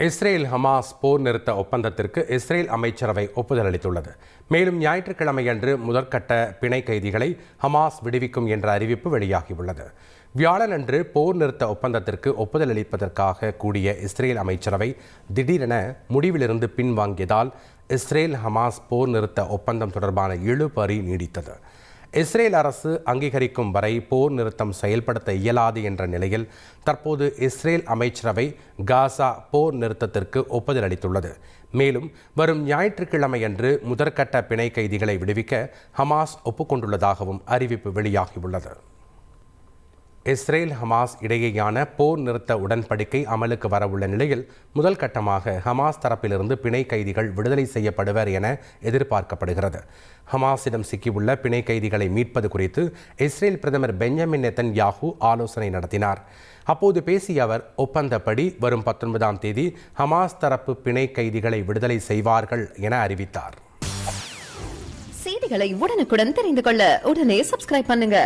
Israel Hamas போர் நிறுத்த ஒப்பந்தத்திற்கு Israel அமைச்சரவை ஒப்புதல் அளித்துள்ளது. மேலும் ஞாயிற்றுக்கிழமையன்று முதற்கட்ட பிணை கைதிகளை ஹமாஸ் விடுவிக்கும் என்ற அறிவிப்பு வெளியாகியுள்ளது. வியாழனன்று போர் நிறுத்த ஒப்பந்தத்திற்கு ஒப்புதல் அளிப்பதற்காக கூடிய இஸ்ரேல் அமைச்சரவை திடீரென முடிவிலிருந்து பின்வாங்கியதால் இஸ்ரேல் ஹமாஸ் போர் நிறுத்த ஒப்பந்தம் தொடர்பான இழுபறி நீடித்தது. இஸ்ரேல் அரசு அங்கீகரிக்கும் வரை போர் நிறுத்தம் செயல்படுத்த இயலாது என்ற நிலையில் தற்போது இஸ்ரேல் அமைச்சரவை காசா போர் நிறுத்தத்திற்கு ஒப்புதல் அளித்துள்ளது. மேலும் வரும் ஞாயிற்றுக்கிழமையன்று முதற்கட்ட பிணை கைதிகளை விடுவிக்க ஹமாஸ் ஒப்புக்கொண்டுள்ளதாகவும் அறிவிப்பு வெளியாகியுள்ளது. இஸ்ரேல் ஹமாஸ் இடையேயான போர் நிறுத்த உடன்படிக்கை அமலுக்கு வரவுள்ள நிலையில் முதல் கட்டமாக ஹமாஸ் தரப்பிலிருந்து பிணை கைதிகள் விடுதலை செய்யப்படுவர் என எதிர்பார்க்கப்படுகிறது. ஹமாஸிடம் சிக்கியுள்ள பிணை கைதிகளை மீட்பது குறித்து இஸ்ரேல் பிரதமர் பென்யமின் நெதன்யாகு ஆலோசனை நடத்தினார். அப்போது பேசிய அவர் ஒப்பந்தப்படி வரும் 19ஆம் தேதி ஹமாஸ் தரப்பு பிணை கைதிகளை விடுதலை செய்வார்கள் என அறிவித்தார். செய்திகளை உடனுக்குடன் தெரிந்து கொள்ள உடனே சப்ஸ்கிரைப் பண்ணுங்க.